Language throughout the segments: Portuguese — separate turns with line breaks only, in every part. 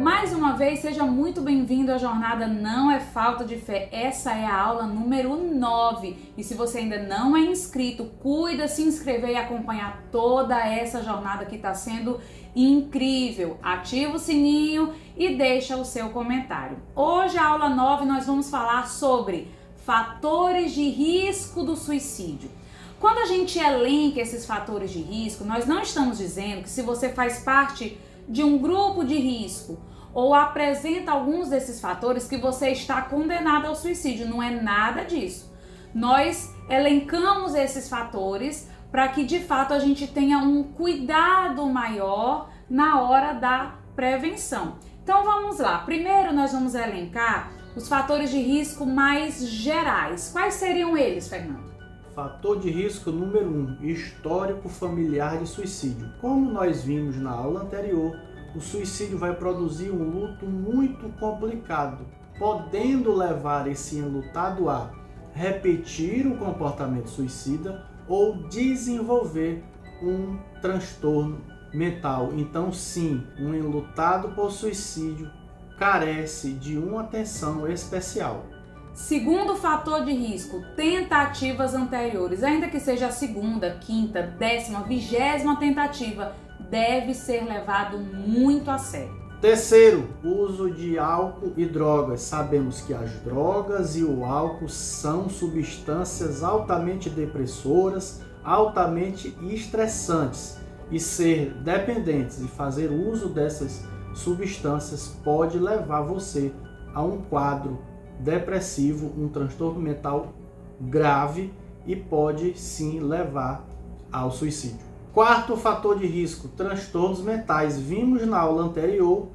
Mais uma vez, seja muito bem-vindo à jornada Não é Falta de Fé. Essa é a aula número 9. E se você ainda não é inscrito, cuida se inscrever e acompanhar toda essa jornada que está sendo incrível. Ativa o sininho e deixa o seu comentário. Hoje, a aula 9, nós vamos falar sobre fatores de risco do suicídio. Quando a gente elenca esses fatores de risco, nós não estamos dizendo que se você faz parte de um grupo de risco ou apresenta alguns desses fatores que você está condenado ao suicídio. Não é nada disso. Nós elencamos esses fatores para que de fato a gente tenha um cuidado maior na hora da prevenção. Então vamos lá. Primeiro nós vamos elencar os fatores de risco mais gerais. Quais seriam eles, Fernando?
Fator de risco número 1, histórico familiar de suicídio. Como nós vimos na aula anterior, o suicídio vai produzir um luto muito complicado, podendo levar esse enlutado a repetir o comportamento suicida ou desenvolver um transtorno mental. Então, sim, um enlutado por suicídio carece de uma atenção especial.
Segundo fator de risco, tentativas anteriores. Ainda que seja a segunda, quinta, 10ª, 20ª tentativa, deve ser levado muito a sério.
Terceiro, uso de álcool e drogas. Sabemos que as drogas e o álcool são substâncias altamente depressoras, altamente estressantes. E ser dependentes e fazer uso dessas substâncias pode levar você a um quadro depressivo, um transtorno mental grave e pode sim levar ao suicídio. Quarto fator de risco, transtornos mentais. Vimos na aula anterior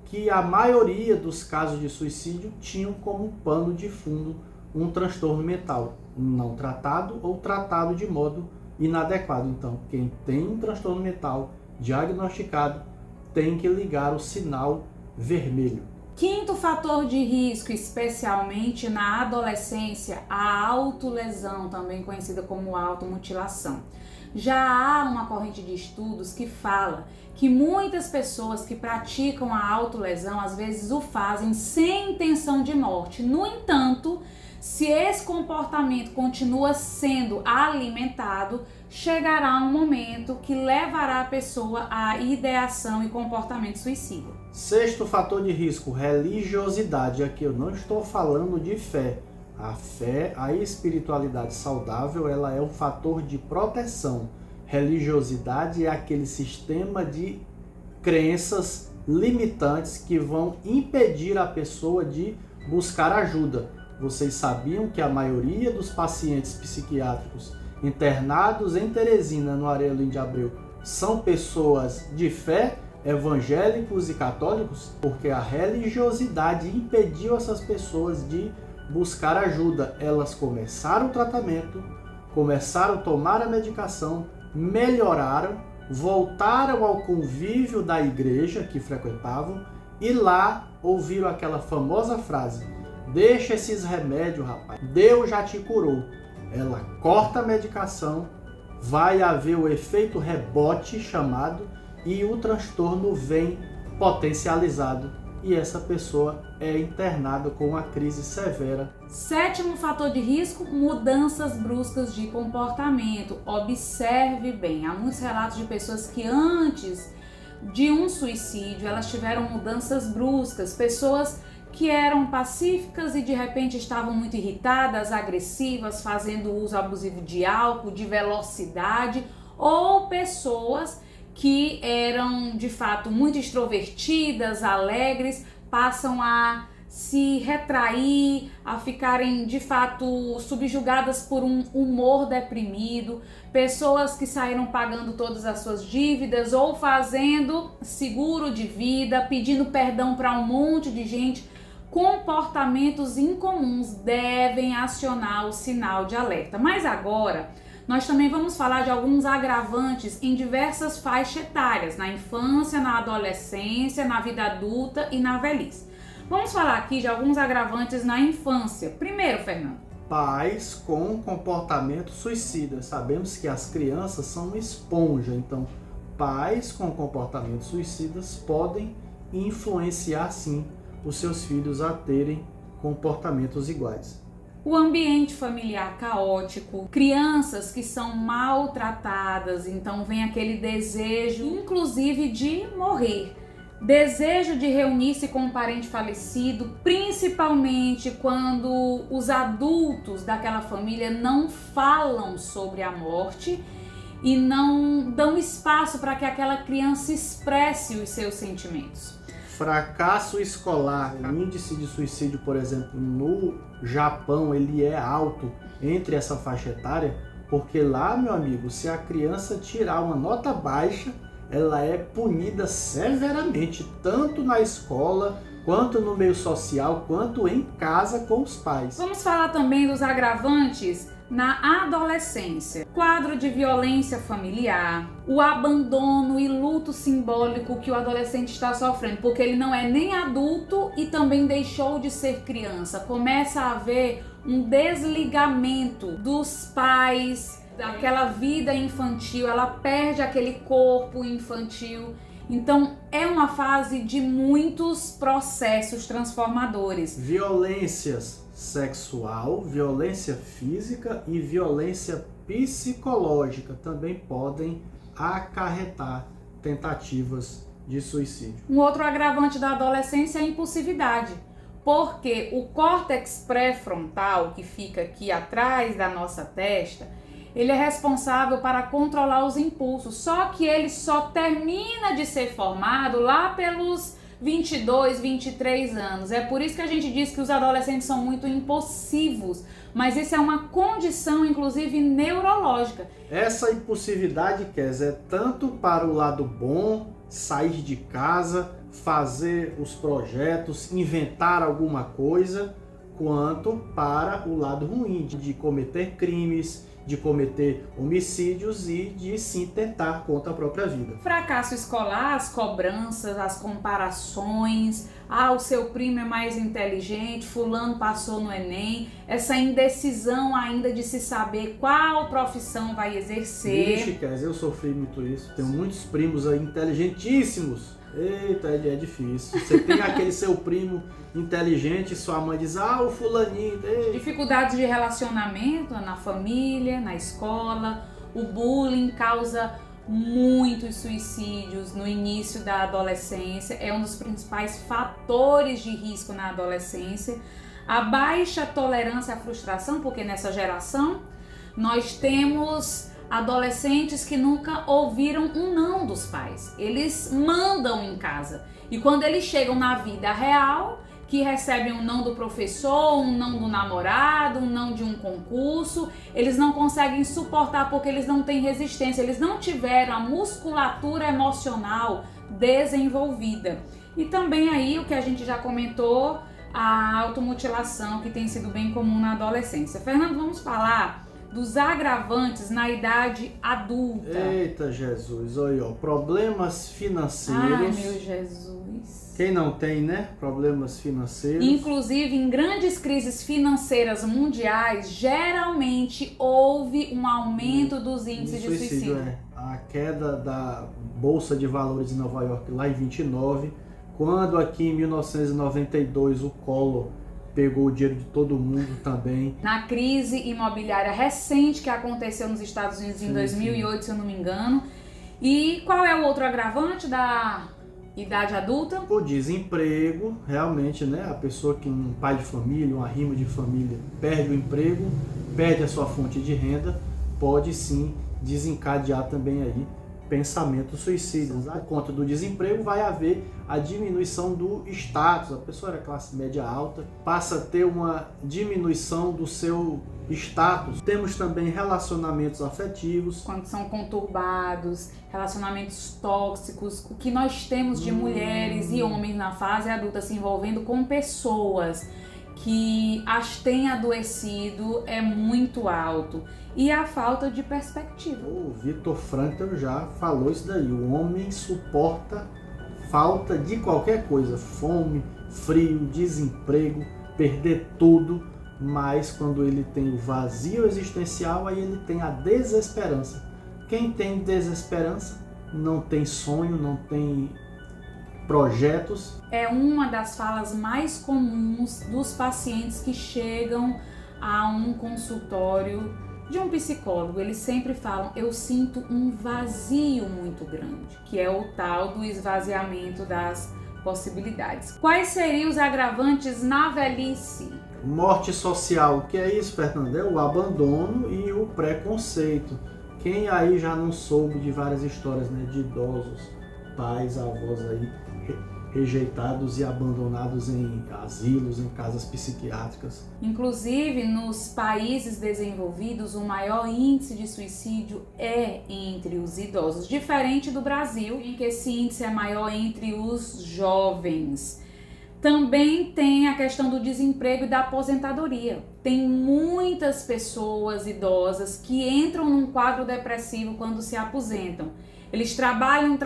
que a maioria dos casos de suicídio tinham como pano de fundo um transtorno mental não tratado ou tratado de modo inadequado. Então, quem tem um transtorno mental diagnosticado tem que ligar o sinal vermelho.
Quinto fator de risco, especialmente na adolescência, a autolesão, também conhecida como automutilação. Já há uma corrente de estudos que fala que muitas pessoas que praticam a autolesão às vezes o fazem sem intenção de morte. No entanto, se esse comportamento continua sendo alimentado, chegará um momento que levará a pessoa à ideação e comportamento suicida.
Sexto fator de risco, religiosidade. Aqui eu não estou falando de fé. A fé, a espiritualidade saudável, ela é um fator de proteção. Religiosidade é aquele sistema de crenças limitantes que vão impedir a pessoa de buscar ajuda. Vocês sabiam que a maioria dos pacientes psiquiátricos internados em Teresina, no Arelino de Abreu, são pessoas de fé, evangélicos e católicos? Porque a religiosidade impediu essas pessoas de buscar ajuda. Elas começaram o tratamento, começaram a tomar a medicação, melhoraram, voltaram ao convívio da igreja que frequentavam e lá ouviram aquela famosa frase: deixa esses remédios, rapaz, Deus já te curou. Ela corta a medicação, vai haver o efeito rebote chamado e o transtorno vem potencializado e essa pessoa é internada com uma crise severa.
Sétimo fator de risco, mudanças bruscas de comportamento. Observe bem, há muitos relatos de pessoas que antes de um suicídio elas tiveram mudanças bruscas, pessoas que eram pacíficas e de repente estavam muito irritadas, agressivas, fazendo uso abusivo de álcool, de velocidade, ou pessoas que eram de fato muito extrovertidas, alegres, passam a se retrair, a ficarem de fato subjugadas por um humor deprimido, pessoas que saíram pagando todas as suas dívidas ou fazendo seguro de vida, pedindo perdão para um monte de gente. Comportamentos incomuns devem acionar o sinal de alerta. Mas agora nós também vamos falar de alguns agravantes em diversas faixas etárias, na infância, na adolescência, na vida adulta e na velhice. Vamos falar aqui de alguns agravantes na infância. Primeiro, Fernando.
Pais com comportamento suicida. Sabemos que as crianças são uma esponja, então pais com comportamentos suicidas podem influenciar sim os seus filhos a terem comportamentos iguais.
O ambiente familiar caótico, crianças que são maltratadas, então vem aquele desejo, inclusive, de morrer. Desejo de reunir-se com um parente falecido, principalmente quando os adultos daquela família não falam sobre a morte e não dão espaço para que aquela criança expresse os seus sentimentos.
Fracasso escolar, o índice de suicídio, por exemplo, no Japão, ele é alto entre essa faixa etária, porque lá, meu amigo, se a criança tirar uma nota baixa, ela é punida severamente, tanto na escola, quanto no meio social, quanto em casa com os pais.
Vamos falar também dos agravantes na adolescência. Quadro de violência familiar, o abandono e luto simbólico que o adolescente está sofrendo, porque ele não é nem adulto e também deixou de ser criança. Começa a haver um desligamento dos pais, daquela vida infantil, ela perde aquele corpo infantil. Então é uma fase de muitos processos transformadores.
Violências sexual, violência física e violência psicológica também podem acarretar tentativas de suicídio.
Um outro agravante da adolescência é a impulsividade, porque o córtex pré-frontal, que fica aqui atrás da nossa testa, ele é responsável para controlar os impulsos, só que ele só termina de ser formado lá pelos 22, 23 anos. É por isso que a gente diz que os adolescentes são muito impulsivos, mas isso é uma condição, inclusive, neurológica.
Essa impulsividade, Kézia, é tanto para o lado bom, sair de casa, fazer os projetos, inventar alguma coisa, quanto para o lado ruim, de cometer crimes, de cometer homicídios e de sim tentar contra a própria vida.
Fracasso escolar, as cobranças, as comparações, o seu primo é mais inteligente, fulano passou no Enem, essa indecisão ainda de se saber qual profissão vai exercer.
Vixe, Kézia, eu sofri muito isso, tenho muitos primos aí inteligentíssimos. Eita, é difícil. Você tem aquele seu primo inteligente, sua mãe diz, o fulaninho. Ei.
Dificuldades de relacionamento na família, na escola. O bullying causa muitos suicídios no início da adolescência. É um dos principais fatores de risco na adolescência. A baixa tolerância à frustração, porque nessa geração nós temos adolescentes que nunca ouviram um não dos pais. Eles mandam em casa. E quando eles chegam na vida real, que recebem um não do professor, um não do namorado, um não de um concurso, eles não conseguem suportar porque eles não têm resistência, eles não tiveram a musculatura emocional desenvolvida. E também aí o que a gente já comentou, a automutilação, que tem sido bem comum na adolescência. Fernando, vamos falar dos agravantes na idade adulta.
Eita Jesus, olha, problemas financeiros.
Ai, meu Jesus.
Quem não tem, né? Problemas financeiros.
Inclusive, em grandes crises financeiras mundiais, geralmente houve um aumento dos índices de suicídio.
A queda da Bolsa de Valores de Nova York lá em 29, quando aqui em 1992 o Collor pegou o dinheiro de todo mundo também.
Na crise imobiliária recente que aconteceu nos Estados Unidos em 2008, se eu não me engano. E qual é o outro agravante da idade adulta?
O desemprego, realmente, né? A pessoa que um pai de família, um arrimo de família, perde o emprego, perde a sua fonte de renda, pode sim desencadear também aí pensamentos suicidas. Por conta do desemprego vai haver a diminuição do status. A pessoa era classe média alta, passa a ter uma diminuição do seu status. Temos também relacionamentos afetivos.
Quando são conturbados, relacionamentos tóxicos, o que nós temos de mulheres e homens na fase adulta se envolvendo com pessoas que as têm adoecido é muito alto. E a falta de perspectiva.
O Viktor Frankl já falou isso daí. O homem suporta falta de qualquer coisa. Fome, frio, desemprego, perder tudo. Mas quando ele tem o vazio existencial, aí ele tem a desesperança. Quem tem desesperança não tem sonho, não tem projetos.
É uma das falas mais comuns dos pacientes que chegam a um consultório de um psicólogo. Eles sempre falam: eu sinto um vazio muito grande, que é o tal do esvaziamento das possibilidades. Quais seriam os agravantes na velhice?
Morte social, o que é isso, Fernanda? É o abandono e o preconceito. Quem aí já não soube de várias histórias, né, de idosos, pais, avós aí rejeitados e abandonados em asilos, em casas psiquiátricas.
Inclusive, nos países desenvolvidos, o maior índice de suicídio é entre os idosos, diferente do Brasil, em que esse índice é maior entre os jovens. Também tem a questão do desemprego e da aposentadoria. Tem muitas pessoas idosas que entram num quadro depressivo quando se aposentam. Eles trabalham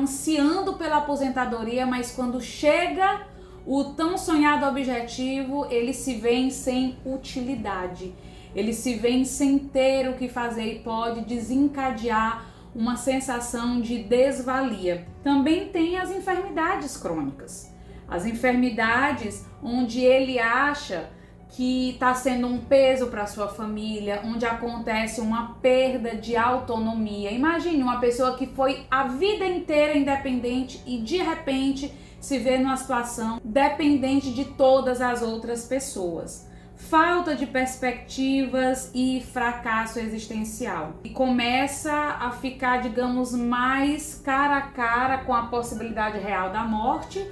ansiando pela aposentadoria, mas quando chega o tão sonhado objetivo, eles se veem sem utilidade. Eles se veem sem ter o que fazer e pode desencadear uma sensação de desvalia. Também tem as enfermidades crônicas. As enfermidades onde ele acha que está sendo um peso para sua família, onde acontece uma perda de autonomia. Imagine uma pessoa que foi a vida inteira independente e de repente se vê numa situação dependente de todas as outras pessoas. Falta de perspectivas e fracasso existencial. E começa a ficar, digamos, mais cara a cara com a possibilidade real da morte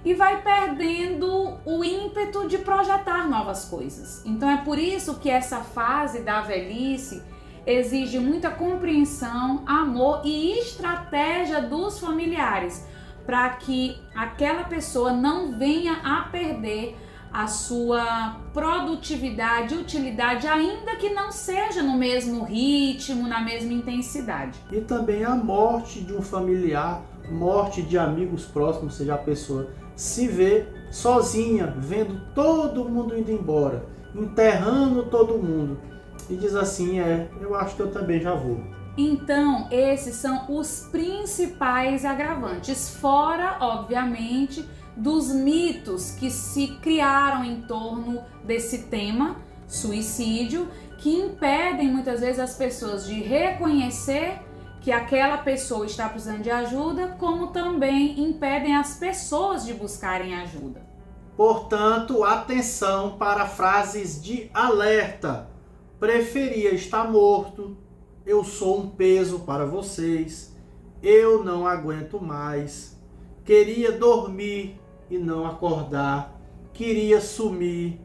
e vai perdendo o ímpeto de projetar novas coisas. Então é por isso que essa fase da velhice exige muita compreensão, amor e estratégia dos familiares, para que aquela pessoa não venha a perder a sua produtividade e utilidade, ainda que não seja no mesmo ritmo, na mesma intensidade.
E também a morte de um familiar, morte de amigos próximos, seja a pessoa se vê sozinha, vendo todo mundo indo embora, enterrando todo mundo, e diz assim: eu acho que eu também já vou.
Então, esses são os principais agravantes, fora, obviamente, dos mitos que se criaram em torno desse tema, suicídio, que impedem muitas vezes as pessoas de reconhecer que aquela pessoa está precisando de ajuda, como também impedem as pessoas de buscarem ajuda.
Portanto, atenção para frases de alerta. Preferia estar morto, eu sou um peso para vocês, eu não aguento mais, queria dormir e não acordar, queria sumir,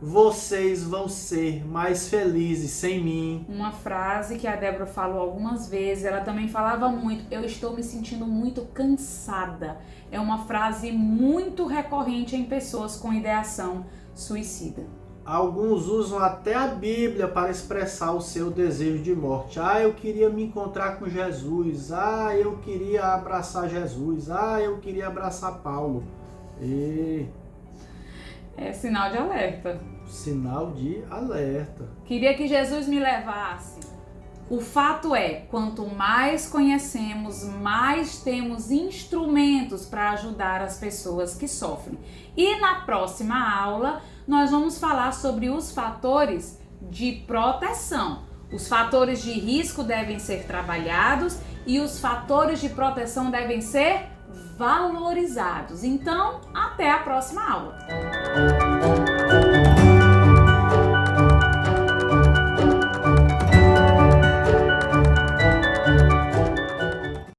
vocês vão ser mais felizes sem mim.
Uma frase que a Débora falou algumas vezes, ela também falava muito: eu estou me sentindo muito cansada. É uma frase muito recorrente em pessoas com ideação suicida.
Alguns usam até a Bíblia para expressar o seu desejo de morte. Eu queria me encontrar com Jesus. Eu queria abraçar Jesus. Eu queria abraçar Paulo.
É sinal de alerta.
Sinal de alerta.
Queria que Jesus me levasse. O fato é, quanto mais conhecemos, mais temos instrumentos para ajudar as pessoas que sofrem. E na próxima aula, nós vamos falar sobre os fatores de proteção. Os fatores de risco devem ser trabalhados e os fatores de proteção devem ser valorizados. Então, até a próxima aula.